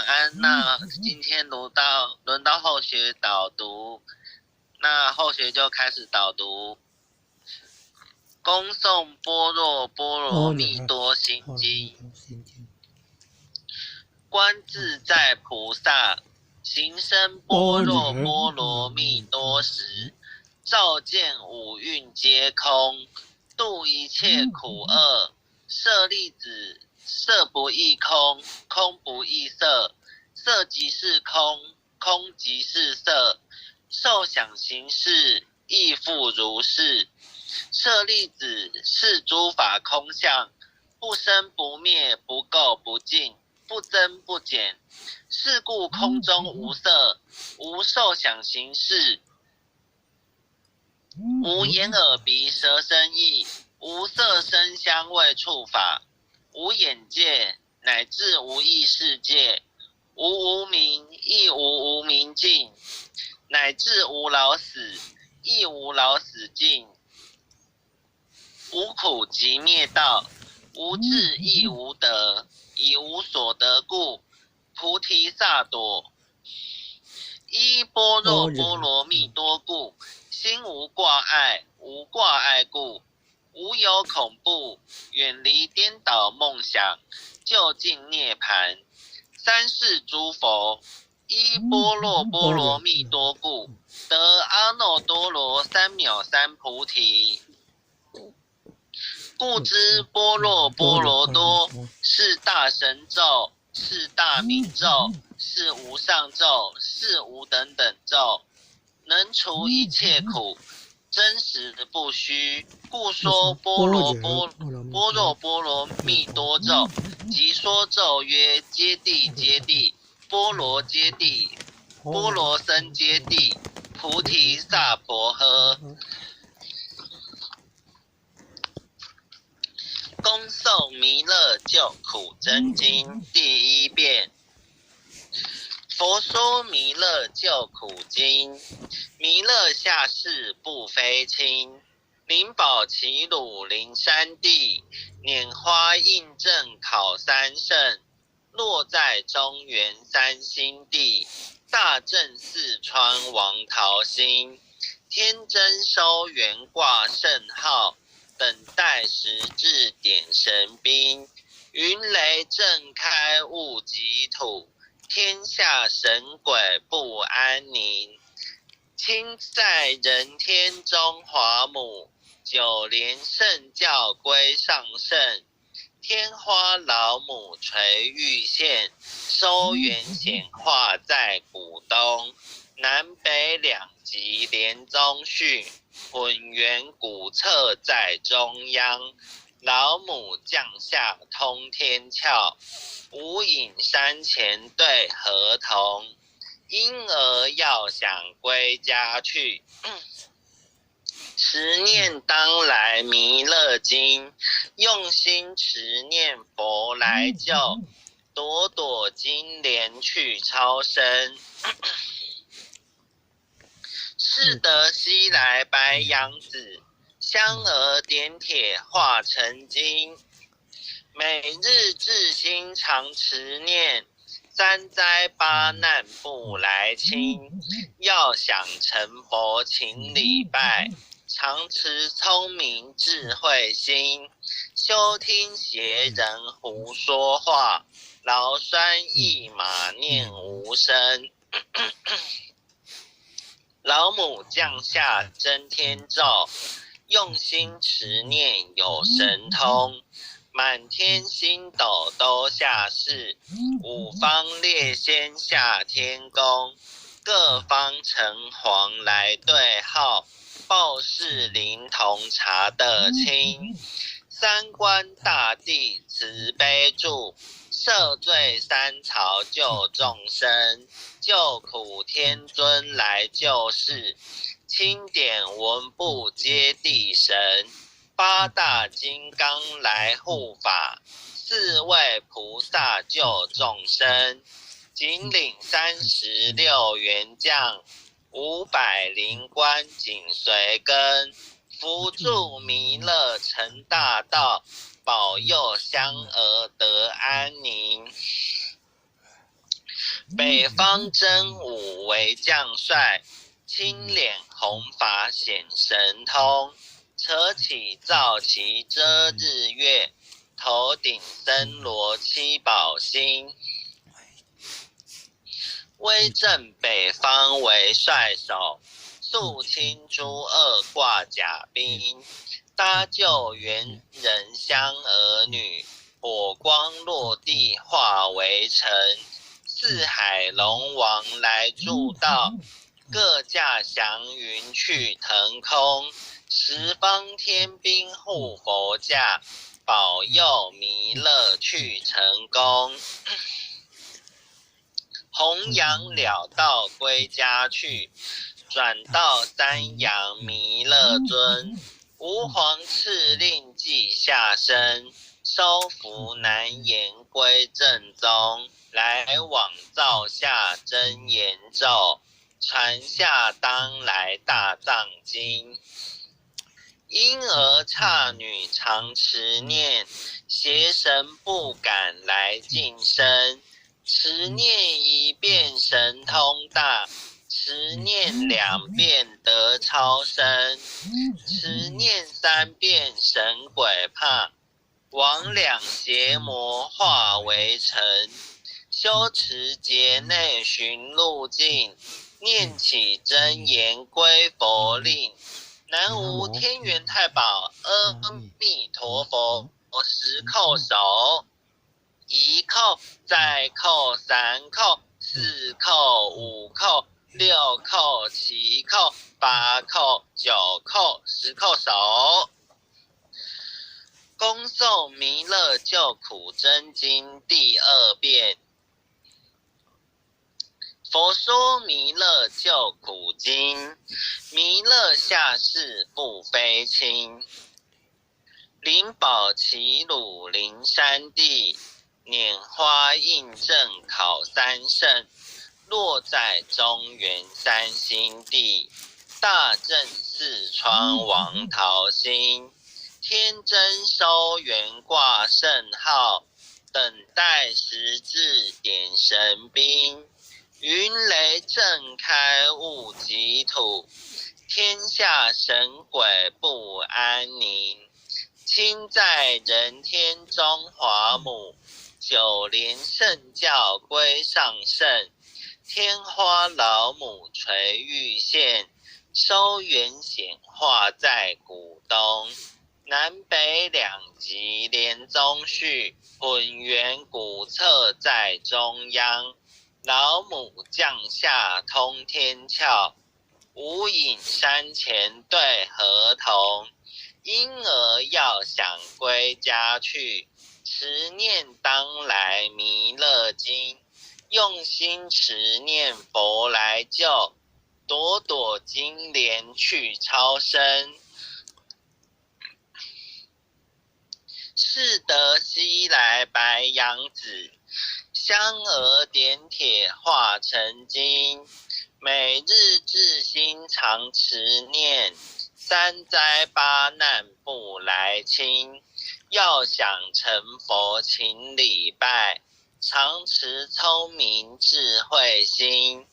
安。那今天轮到后学导读，那后学就开始导读。恭诵般若波罗蜜多心经，观自在菩萨行深般若波罗蜜多时，照见五蕴皆空，度一切苦厄。舍利子，色不异空，空不异色，色即是空，空即是色，受想行识亦复如是。舍利子，是诸法空相，不生不灭，不垢不净，不增不减。是故空中无色，无受想行识，无眼耳鼻舌身意，无色声香味触法，无眼界，乃至无意识界，无无明，亦无无明尽，乃至无老死，亦无老死尽。无苦即灭道，无智亦无得，以无所得故，菩提萨埵依般若波罗蜜多故，心无挂碍，无挂碍故，无有恐怖，远离颠倒梦想，究竟涅槃。三世诸佛依般若波罗蜜多故，得阿耨多罗三藐三菩提。故知般若波罗多是大神咒，是大明咒，是无上咒，是无等等咒，能除一切苦，真实不虚。故说般若波罗蜜多咒，即说咒曰：揭谛揭谛，波罗揭谛，波罗僧揭谛，菩提萨婆诃。恭诵弥勒救苦真经第一遍。佛说弥勒救苦经，弥勒下世不非亲，灵宝齐鲁灵山地，拈花印证考三圣，落在中原三星地，大正四川王桃心，天真收圆挂圣号，等待时至点神兵，云雷震开物极土，天下神鬼不安宁。亲在人天中华母，九莲圣教归上圣，天花老母垂玉线，收圆显化在古东，南北两极连中续，混元古册在中央，老母降下通天窍，无影山前对河童，婴儿要想归家去，持念当来弥勒经，用心持念佛来救，朵朵金莲去超生。是得西来白羊子，香儿点铁化成金，每日至心常持念，三灾八难不来侵。要想成佛请礼拜，常持聪明智慧心，休听邪人胡说话，劳酸一马念无声。老母降下真天咒，用心持念有神通，满天星斗都下世，五方列仙下天宫，各方城隍来对号，报事灵童查得清。三官大帝慈悲助，赦罪三曹救众生，救苦天尊来救世，钦点文部接地神，八大金刚来护法，四位菩萨救众生，紧领36员将，500灵官紧随跟，扶助弥勒成大道，保佑香儿得安宁。北方真武为将帅，青脸红发显神通。扯起皂旗遮日月，头顶森罗七宝星。威震北方为帅首，肃清诸恶挂甲兵。搭救猿人香儿女，火光落地化为尘。四海龙王来助道，各驾祥云去腾空。十方天兵护佛驾，保佑弥勒去成功。弘扬了道归家去，转到三阳弥勒尊。吾皇敕令记下身，收服难言归正宗。来往造下真言咒，传下当来大藏经。婴儿刹女常持念，邪神不敢来近身。持念一遍神通大，持念两遍得超生，持念三遍神鬼怕，魍魉邪魔化为尘。修持劫内寻路径，念起真言归佛令。南无天元太保阿弥陀佛，十叩首。一叩再叩三叩四叩五叩六叩七叩八叩九叩十叩首。恭诵弥勒救苦真经第2遍。佛说弥勒救苦经，弥勒下世不非轻。灵宝齐鲁灵山地，拈花印证考三圣。落在中原三星地，大正四川王桃心。天真收元挂圣号，等待时至点神兵。云雷震开雾极土，天下神鬼不安宁。亲在人天中华母，九莲圣教归上圣。天花老母垂玉线，收元显化在古东。南北两极连宗序，混元古册在中央。老母降下通天窍，无影山前对河童。婴儿要想归家去，持念当来弥勒经。用心持念佛来救，朵朵金莲去超生。是得西来白羊子，香娥点铁化成金。每日至心常持念，三灾八难不来侵。要想成佛请礼拜，常持聪明智慧心。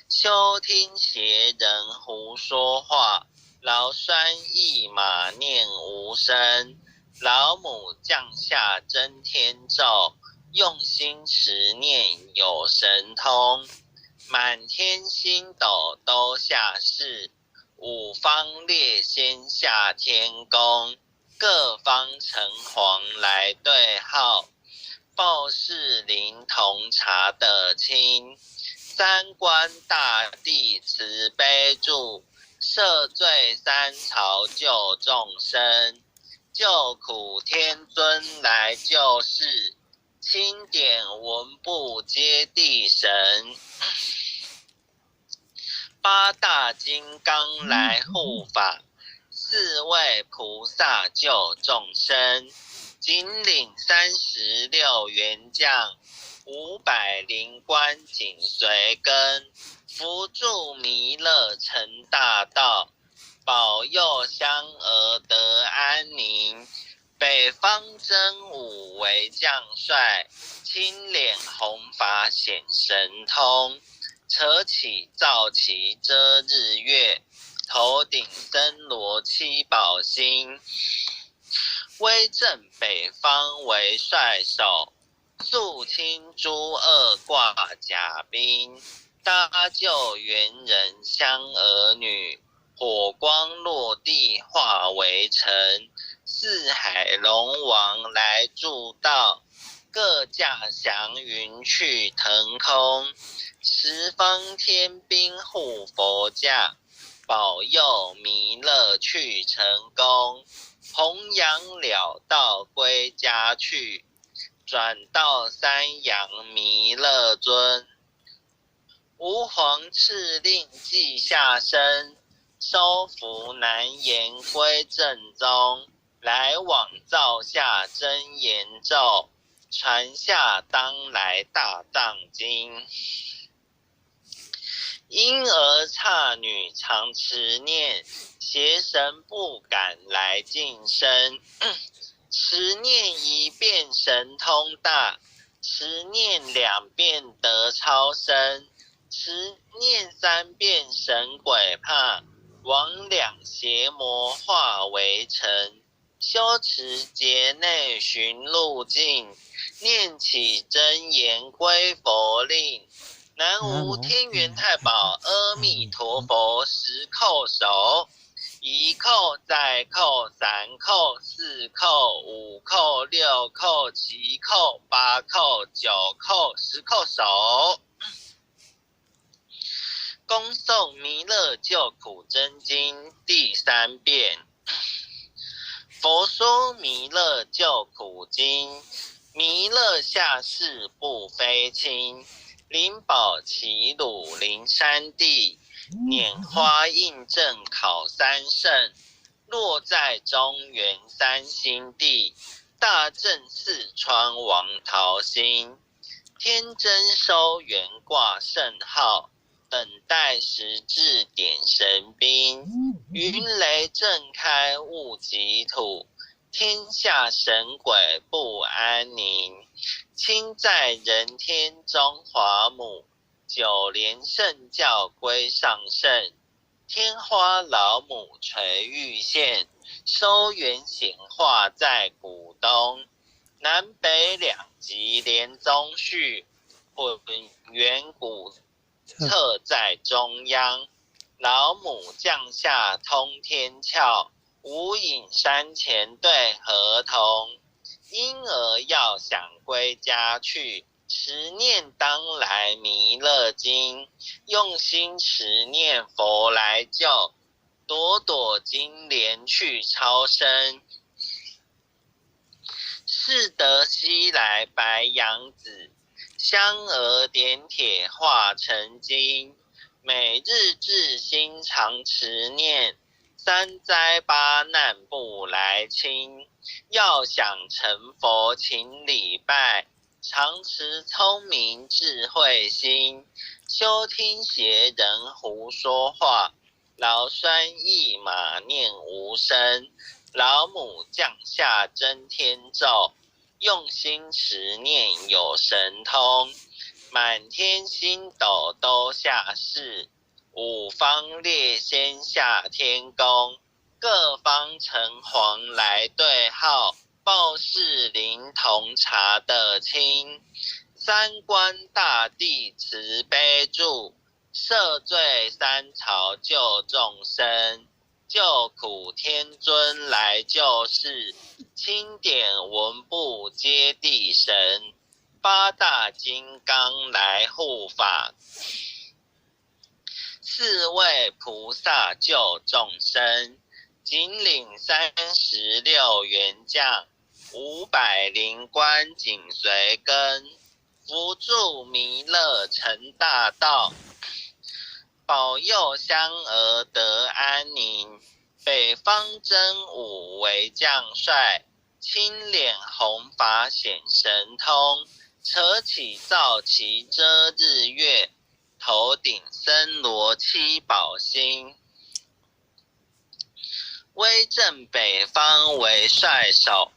休听邪人胡说话，劳酸一马念无声。老母降下真天咒，用心持念有神通。满天星斗都下世，五方列仙下天宫。各方城隍来对号，报事灵童查得清。三官大帝慈悲助，赦罪三朝救众生。救苦天尊来救世，钦点文部接地神。八大金刚来护法，四位菩萨救众生。紧领36员将，500灵官紧随跟。扶助弥勒成大道，保佑香儿得安宁。北方真武为将帅，青脸红发显神通。扯起皂旗遮日月，头顶森罗七宝星。威震北方为帅首，肃清诸恶挂甲兵。搭救猿人香儿女，火光落地化为尘。四海龙王来助道，各驾祥云去腾空。十方天兵护佛驾，保佑弥勒去成功。弘扬了道归家去，转到三阳弥勒尊。吾皇敕令记下身，收服难言归正宗。来往造下真言咒，传下当来大藏经。婴儿刹女常持念，邪神不敢来近身。持念一遍神通大，持念两遍得超生。持念三遍神鬼怕，魍魉邪魔化为尘。修持劫内寻路径，念起真言归佛令。南无天元太保阿弥陀佛十叩首，一叩再叩三叩四叩五叩六叩七叩八叩九叩十叩首。恭诵弥勒救苦真经第3遍。佛说弥勒救苦经，弥勒下世不非轻。灵宝齐鲁灵山地，拈花印证考三圣。落在中原三星地，大正四川王桃心。天真收元挂圣号，等待时至点神兵。云雷震开雾极土，天下神鬼不安宁。亲在人天中华母，九莲圣教归上圣。天花老母垂玉线，收元显化在古东。南北两极连宗序，混元古策在中央。老母降下通天窍，无影山前对合同。婴儿要想归家去，持念当来弥勒经。用心持念佛来救，朵朵金莲去超生。是得西来白羊子，香娥点铁化成金。每日至心常持念，三灾八难不来侵。要想成佛请礼拜，常持聪明智慧心。休听邪人胡说话，劳酸一马念无声。老母降下真天咒，用心持念有神通。满天星斗都下世，五方列仙下天宫。各方城隍来对号，报事灵童查得清。三官大帝慈悲助，赦罪三朝救众生。救苦天尊来救世，钦点文部接地神。八大金刚来护法，四位菩萨救众生。紧领36员将，500灵官紧随跟。扶助弥勒成大道，保佑香儿得安宁。北方真武为将帅，青脸红发显神通。扯起皂旗遮日月，头顶森罗七宝星。威震北方为帅首，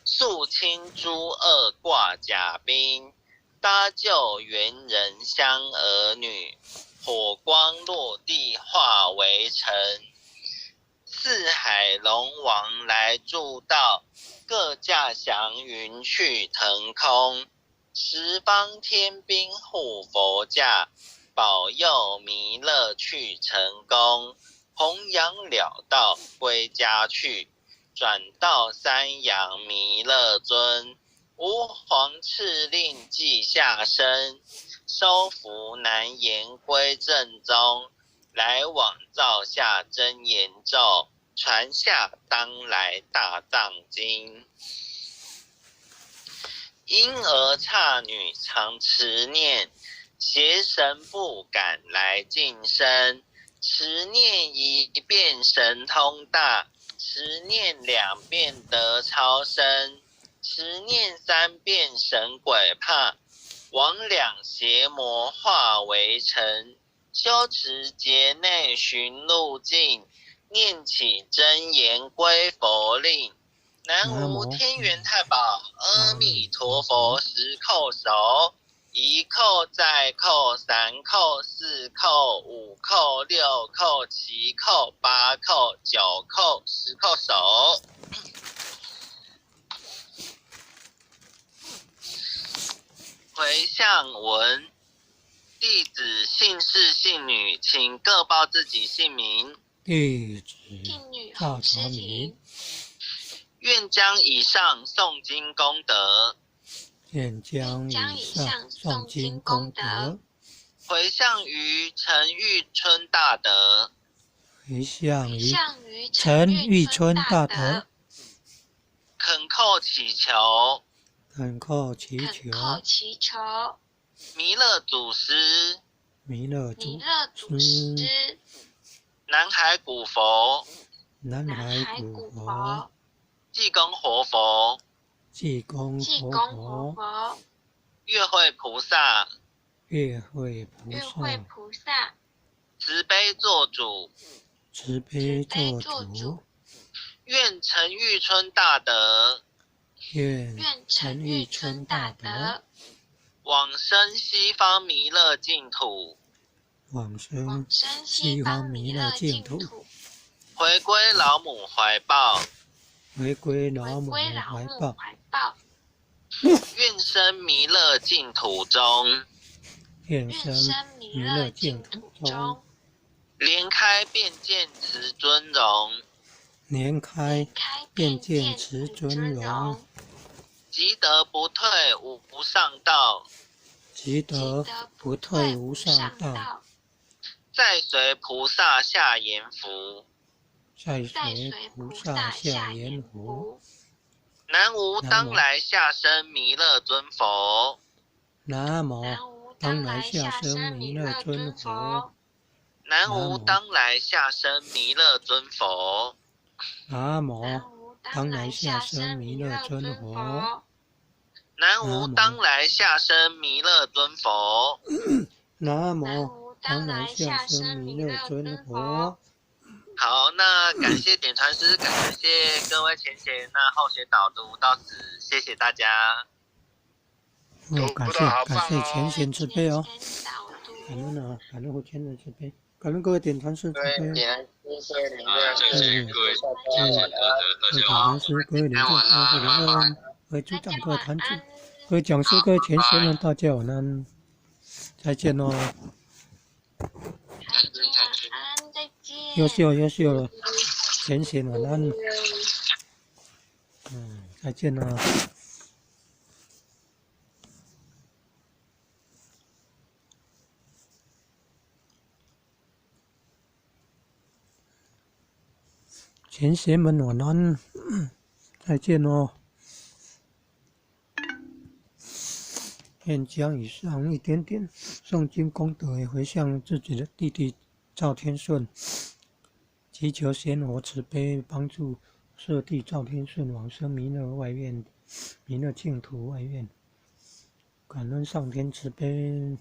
肃清诸恶挂甲兵，搭救猿人香儿女，火光落地化为尘。四海龙王来助道，各驾祥云去腾空。十方天兵护佛驾，保佑弥勒去成功。弘扬了道归家去，转到三阳弥勒尊。吾皇敕令记下身，收服难言归正宗。来往造下真言咒，传下当来大藏经。婴儿刹女常持念，邪神不敢来近身。持念一遍神通大，持念2遍得超生，持念3遍神鬼怕，魍魉邪魔化为尘。修持劫内寻路径，念起真言归佛令。南无天元太保阿弥陀佛，10叩首，1叩再叩，3叩4叩5叩6叩7叩8叩9叩10叩首。回向文。弟子姓氏姓女，请各报自己姓名。弟子赵朝明，愿将以上诵经功德，愿将以上诵经功德，回向于陈玉春大德，回向于陈玉春大德，恳叩祈求，恳叩祈求，弥勒祖师，弥勒祖师，南海古佛，南海古佛，济公活佛，济公活佛，月会菩萨，月会菩萨，慈悲做主，慈悲做主，愿陈玉春大德，愿陈玉春大德，往生西方弥勒净土，往生西方弥勒净土，回归老母怀抱，回归老母怀抱，愿生弥勒净土中，愿生弥勒净土中，莲开便见慈尊容，莲开便见慈尊容，积德不退无上道，积德不退无上道，再随菩萨下阎浮，再随菩萨下阎浮。南无当来下生弥勒尊佛，南无当来下生弥勒尊佛，南无当来下生弥勒尊佛，南无当来下生弥勒尊佛，南无当来下生弥勒尊佛，南无当来下生弥勒尊佛。好，那感谢点传师，感谢各位前贤，那后学导读到此，谢谢大家。感谢前贤慈悲哦，感恩啊，感恩前贤慈悲，感恩各位点传师慈悲。各位点传师，各位领众，各位领众，各位组长，各位团主，各位讲师，各位前贤们，大家晚安，再见哦。优秀了，前贤晚安，再见了。前贤们晚安，再见哦。愿将以上一点点诵经功德也回向自己的弟弟赵天顺，祈求仙佛慈悲帮助舍弟赵天顺往生弥勒外院，弥勒净土外院。感恩上天慈悲。